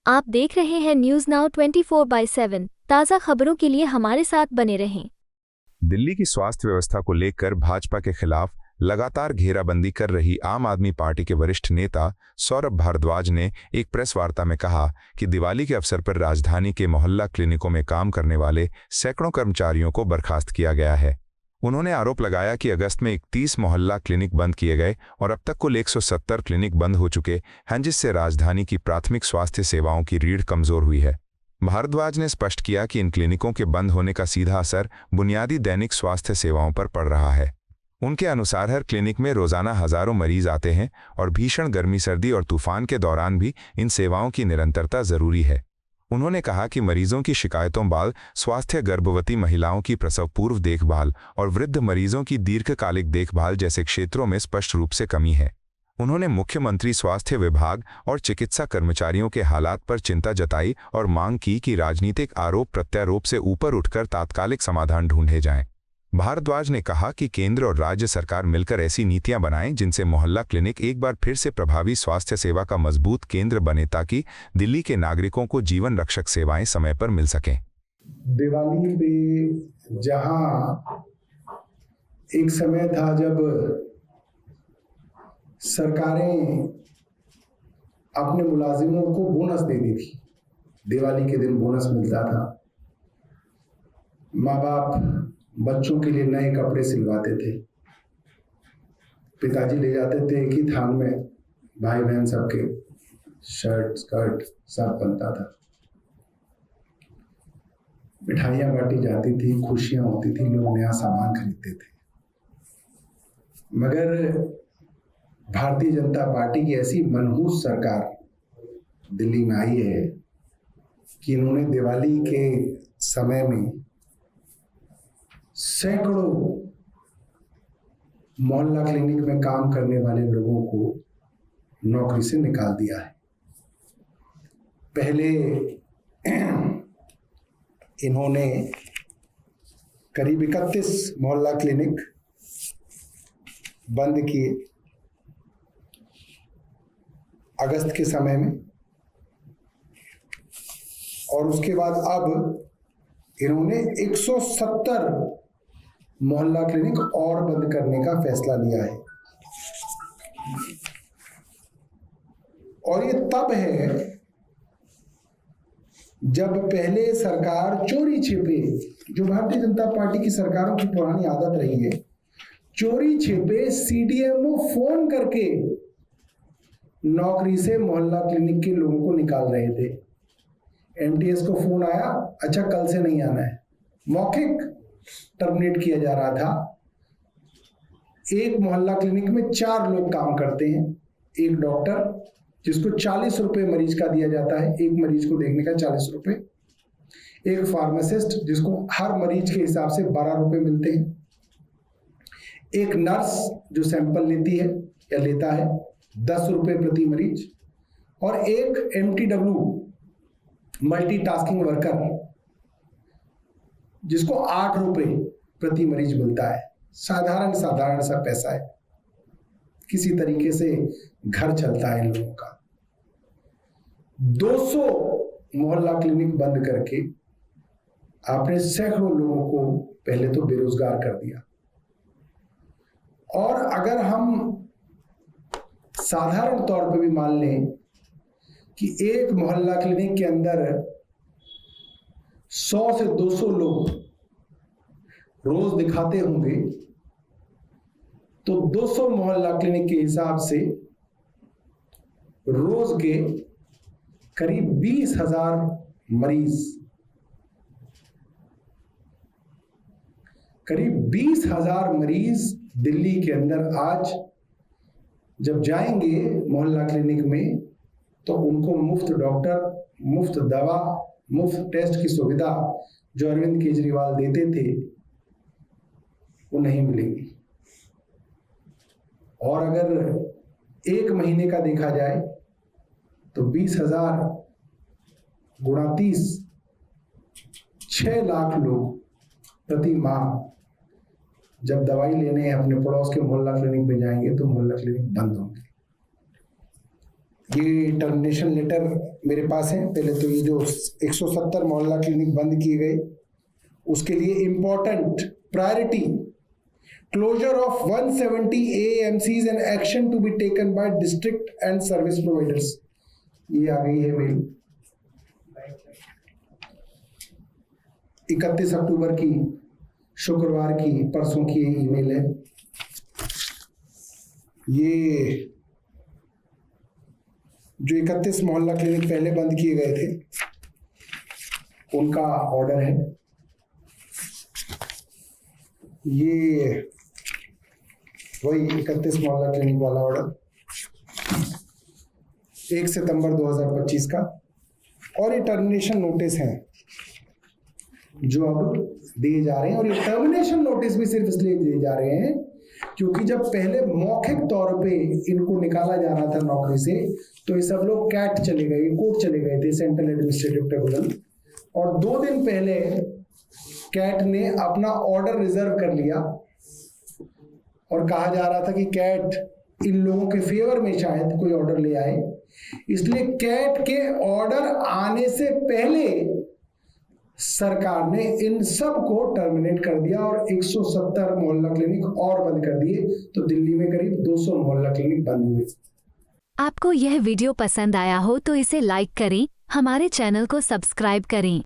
आप देख रहे हैं न्यूज नाउ 24/7। ताज़ा खबरों के लिए हमारे साथ बने रहें। दिल्ली की स्वास्थ्य व्यवस्था को लेकर भाजपा के खिलाफ लगातार घेराबंदी कर रही आम आदमी पार्टी के वरिष्ठ नेता सौरभ भारद्वाज ने एक प्रेस वार्ता में कहा कि दिवाली के अवसर पर राजधानी के मोहल्ला क्लिनिकों में काम करने वाले सैकड़ों कर्मचारियों को बर्खास्त किया गया है। उन्होंने आरोप लगाया कि अगस्त में 31 मोहल्ला क्लिनिक बंद किए गए और अब तक कुल 170 क्लिनिक बंद हो चुके हैं, जिससे राजधानी की प्राथमिक स्वास्थ्य सेवाओं की रीढ़ कमजोर हुई है। भारद्वाज ने स्पष्ट किया कि इन क्लिनिकों के बंद होने का सीधा असर बुनियादी दैनिक स्वास्थ्य सेवाओं पर पड़ रहा है। उनके अनुसार हर क्लिनिक में रोजाना हजारों मरीज आते हैं और भीषण गर्मी, सर्दी और तूफान के दौरान भी इन सेवाओं की निरंतरता जरूरी है। उन्होंने कहा कि मरीजों की शिकायतों, बाल स्वास्थ्य, गर्भवती महिलाओं की प्रसव पूर्व देखभाल और वृद्ध मरीजों की दीर्घकालिक देखभाल जैसे क्षेत्रों में स्पष्ट रूप से कमी है। उन्होंने मुख्यमंत्री, स्वास्थ्य विभाग और चिकित्सा कर्मचारियों के हालात पर चिंता जताई और मांग की कि राजनीतिक आरोप प्रत्यारोप से ऊपर उठकर तात्कालिक समाधान ढूंढे जाएं। भारद्वाज ने कहा कि केंद्र और राज्य सरकार मिलकर ऐसी नीतियां बनाएं जिनसे मोहल्ला क्लिनिक एक बार फिर से प्रभावी स्वास्थ्य सेवा का मजबूत केंद्र बने, ताकि दिल्ली के नागरिकों को जीवन रक्षक सेवाएं समय पर मिल सकें। दिवाली पे जहां एक समय था जब सरकारें अपने मुलाजिमों को बोनस देती थी, दिवाली के दिन बोनस मिलता था, माँ बाप बच्चों के लिए नए कपड़े सिलवाते थे, पिताजी ले जाते थे एक ही थान में, भाई बहन सबके शर्ट स्कर्ट सब बनता था, मिठाइयाँ बांटी जाती थी, खुशियाँ होती थी, लोग नया सामान खरीदते थे। मगर भारतीय जनता पार्टी की ऐसी मनहूस सरकार दिल्ली में आई है कि इन्होंने दिवाली के समय में सैकड़ों मोहल्ला क्लिनिक में काम करने वाले लोगों को नौकरी से निकाल दिया है। पहले इन्होंने करीब 31 मोहल्ला क्लिनिक बंद किए अगस्त के समय में, और उसके बाद अब इन्होंने 170 मोहल्ला क्लिनिक और बंद करने का फैसला लिया है। और ये तब है जब पहले सरकार चोरी छिपे, जो भारतीय जनता पार्टी की सरकारों की पुरानी आदत रही है, चोरी छिपे सीडीएमओ फोन करके नौकरी से मोहल्ला क्लिनिक के लोगों को निकाल रहे थे। एमटीएस को फोन आया, अच्छा कल से नहीं आना है, मौखिक टर्मिनेट किया जा रहा था। एक मोहल्ला क्लिनिक में 4 लोग काम करते हैं, एक डॉक्टर जिसको 40 रुपए मरीज का दिया जाता है, एक मरीज को देखने का 40 रुपए, एक फार्मासिस्ट जिसको हर मरीज के हिसाब से 12 रुपए मिलते हैं, एक नर्स जो सैंपल लेती है या लेता है 10 रुपए प्रति मरीज, और एक एमटीडब्ल्यू मल्टीटास्किंग वर्कर जिसको 8 रुपए प्रति मरीज मिलता है। साधारण सा पैसा है, किसी तरीके से घर चलता है इन लोगों का। 200 मोहल्ला क्लिनिक बंद करके आपने सैकड़ों लोगों को पहले तो बेरोजगार कर दिया। और अगर हम साधारण तौर पे भी मान लें कि एक मोहल्ला क्लिनिक के अंदर 100 से 200 लोग रोज दिखाते होंगे, तो 200 मोहल्ला क्लिनिक के हिसाब से रोज के करीब 20,000 मरीज, करीब 20,000 मरीज दिल्ली के अंदर आज जब जाएंगे मोहल्ला क्लिनिक में, तो उनको मुफ्त डॉक्टर, मुफ्त दवा, मुफ्त टेस्ट की सुविधा जो अरविंद केजरीवाल देते थे वो नहीं मिलेगी। और अगर एक महीने का देखा जाए तो 20,000 गुणा 30, 6 लाख लोग प्रति माह जब दवाई लेने अपने पड़ोस के मोहल्ला क्लिनिक में जाएंगे तो मोहल्ला क्लिनिक बंद होंगे। ये टर्मिनेशन लेटर मेरे पास है। पहले तो ये जो 170 मोहल्ला क्लिनिक बंद किए गए उसके लिए important priority closure of 170 AAMCs and action to be taken by district and service providers. ये आ गई है मेल 31 अक्टूबर की, शुक्रवार की, परसों की ईमेल है। ये जो 31 मोहल्ला क्लिनिक पहले बंद किए गए थे उनका ऑर्डर है। ये वही 31 मोहल्ला क्लिनिक वाला ऑर्डर 1 सितंबर 2025 का। और ये टर्मिनेशन नोटिस हैं जो अब दिए जा रहे हैं। और ये टर्मिनेशन नोटिस भी सिर्फ इसलिए दिए जा रहे हैं क्योंकि जब पहले मौखिक तौर पे इनको निकाला जा रहा था नौकरी से तो ये सब लोग कैट चले गए, कोर्ट चले गए थे, सेंट्रल एडमिनिस्ट्रेटिव ट्रिब्यूनल। और 2 दिन पहले कैट ने अपना ऑर्डर रिजर्व कर लिया और कहा जा रहा था कि कैट इन लोगों के फेवर में शायद कोई ऑर्डर ले आए। इसलिए कैट के ऑर्डर आने से पहले सरकार ने इन सब को टर्मिनेट कर दिया और 170 मोहल्ला क्लिनिक और बंद कर दिए। तो दिल्ली में करीब 200 मोहल्ला क्लिनिक बंद हुए। आपको यह वीडियो पसंद आया हो तो इसे लाइक करें, हमारे चैनल को सब्सक्राइब करें।